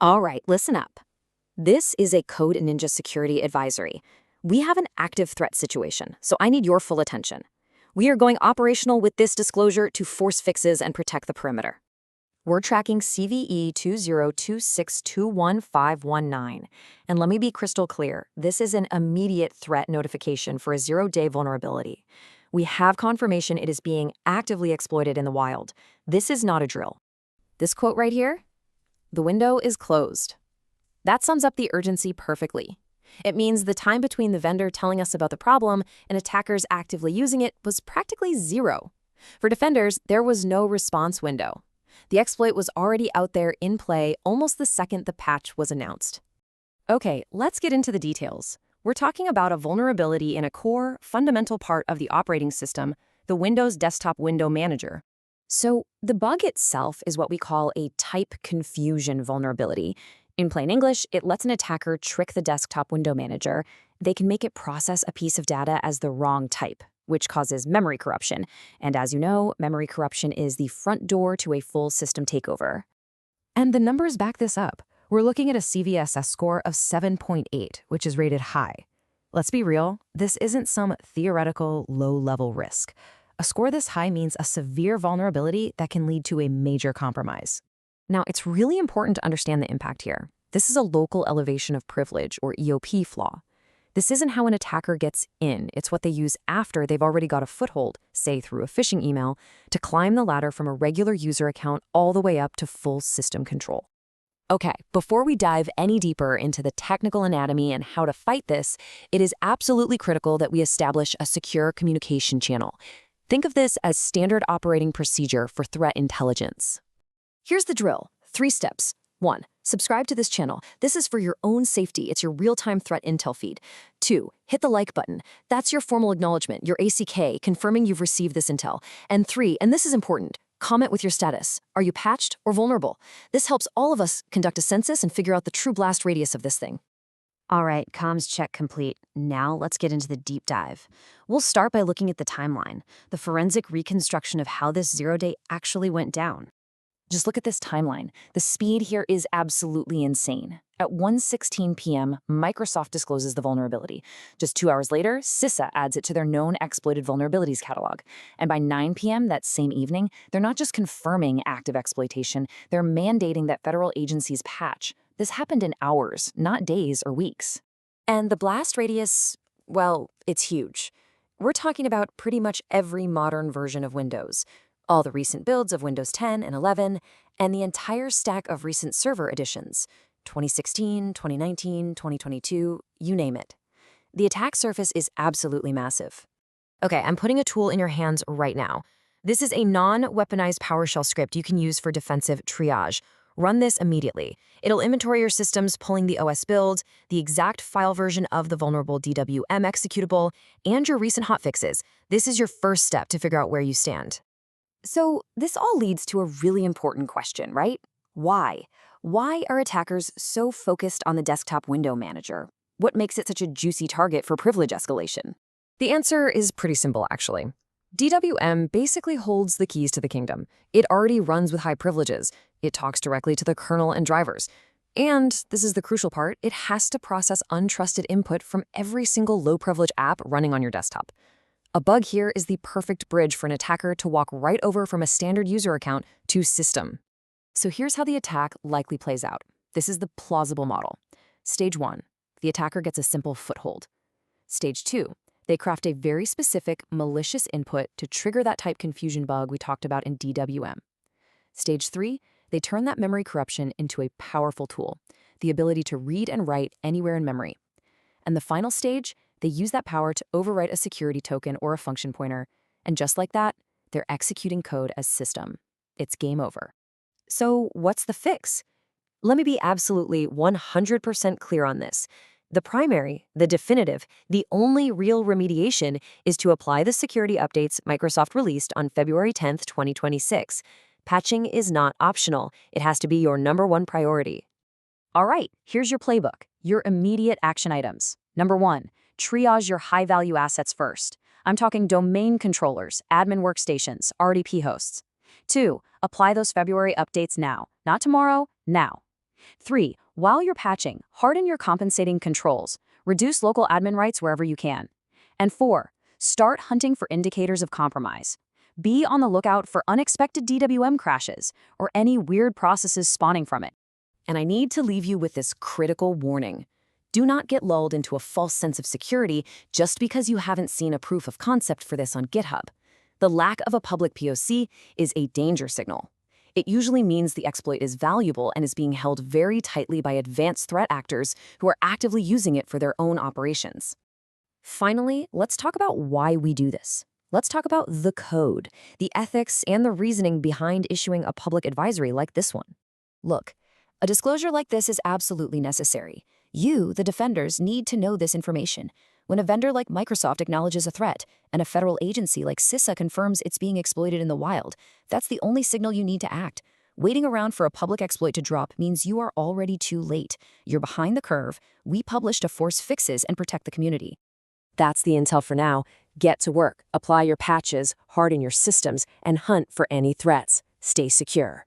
All right, listen up. This is a Code Ninja security advisory. We have an active threat situation, so I need your full attention. We are going operational with this disclosure to force fixes and protect the perimeter. We're tracking CVE-2026-21519. And let me be crystal clear, this is an immediate threat notification for a zero-day vulnerability. We have confirmation it is being actively exploited in the wild. This is not a drill. This quote right here, "The window is closed." That sums up the urgency perfectly. It means the time between the vendor telling us about the problem and attackers actively using it was practically zero. For defenders, there was no response window. The exploit was already out there in play almost the second the patch was announced. Okay, let's get into the details. We're talking about a vulnerability in a core, fundamental part of the operating system, the Windows Desktop Window Manager. So the bug itself is what we call a type confusion vulnerability. In plain English, it lets an attacker trick the desktop window manager. They can make it process a piece of data as the wrong type, which causes memory corruption. And as you know, memory corruption is the front door to a full system takeover. And the numbers back this up. We're looking at a CVSS score of 7.8, which is rated high. Let's be real, this isn't some theoretical low-level risk. A score this high means a severe vulnerability that can lead to a major compromise. Now, it's really important to understand the impact here. This is a local elevation of privilege, or EOP flaw. This isn't how an attacker gets in. It's what they use after they've already got a foothold, say through a phishing email, to climb the ladder from a regular user account all the way up to full system control. Okay, before we dive any deeper into the technical anatomy and how to fight this, it is absolutely critical that we establish a secure communication channel. Think of this as standard operating procedure for threat intelligence. Here's the drill. 3 steps. 1. Subscribe to this channel. This is for your own safety. It's your real-time threat intel feed. 2. Hit the like button. That's your formal acknowledgement, your ACK, confirming you've received this intel. And 3, and this is important, comment with your status. Are you patched or vulnerable? This helps all of us conduct a census and figure out the true blast radius of this thing. All right, comms check complete. Now let's get into the deep dive. We'll start by looking at the timeline, the forensic reconstruction of how this zero-day actually went down. Just look at this timeline. The speed here is absolutely insane. At 1:16 p.m., Microsoft discloses the vulnerability. Just 2 hours later, CISA adds it to their known exploited vulnerabilities catalog. And by 9 p.m. that same evening, they're not just confirming active exploitation, they're mandating that federal agencies patch. This happened in hours, not days or weeks. And the blast radius, well, it's huge. We're talking about pretty much every modern version of Windows. All the recent builds of Windows 10 and 11, and the entire stack of recent server editions, 2016, 2019, 2022, you name it. The attack surface is absolutely massive. Okay, I'm putting a tool in your hands right now. This is a non-weaponized PowerShell script you can use for defensive triage. Run this immediately. It'll inventory your systems, pulling the OS build, the exact file version of the vulnerable DWM executable, and your recent hotfixes. This is your first step to figure out where you stand. So this all leads to a really important question, right? Why? Why are attackers so focused on the desktop window manager? What makes it such a juicy target for privilege escalation? The answer is pretty simple, actually. DWM basically holds the keys to the kingdom. It already runs with high privileges. It talks directly to the kernel and drivers. And, this is the crucial part, it has to process untrusted input from every single low-privilege app running on your desktop. A bug here is the perfect bridge for an attacker to walk right over from a standard user account to system. So here's how the attack likely plays out. This is the plausible model. Stage 1, the attacker gets a simple foothold. Stage 2, they craft a very specific, malicious input to trigger that type confusion bug we talked about in DWM. Stage 3, they turn that memory corruption into a powerful tool, the ability to read and write anywhere in memory. And the final stage, they use that power to overwrite a security token or a function pointer, and just like that, they're executing code as system. It's game over. So what's the fix? Let me be absolutely 100% clear on this. The primary, the definitive, the only real remediation is to apply the security updates Microsoft released on February 10th, 2026. Patching is not optional. It has to be your #1 priority. All right, here's your playbook, your immediate action items. Number 1, triage your high-value assets first. I'm talking domain controllers, admin workstations, RDP hosts. 2, apply those February updates now. Not tomorrow, now. 3. While you're patching, harden your compensating controls. Reduce local admin rights wherever you can. And 4. Start hunting for indicators of compromise. Be on the lookout for unexpected DWM crashes or any weird processes spawning from it. And I need to leave you with this critical warning. Do not get lulled into a false sense of security just because you haven't seen a proof of concept for this on GitHub. The lack of a public POC is a danger signal. It usually means the exploit is valuable and is being held very tightly by advanced threat actors who are actively using it for their own operations. Finally, let's talk about why we do this. Let's talk about the code, the ethics, and the reasoning behind issuing a public advisory like this one. Look, a disclosure like this is absolutely necessary. You, the defenders, need to know this information. When a vendor like Microsoft acknowledges a threat, and a federal agency like CISA confirms it's being exploited in the wild, that's the only signal you need to act. Waiting around for a public exploit to drop means you are already too late. You're behind the curve. We publish to force fixes and protect the community. That's the intel for now. Get to work, apply your patches, harden your systems, and hunt for any threats. Stay secure.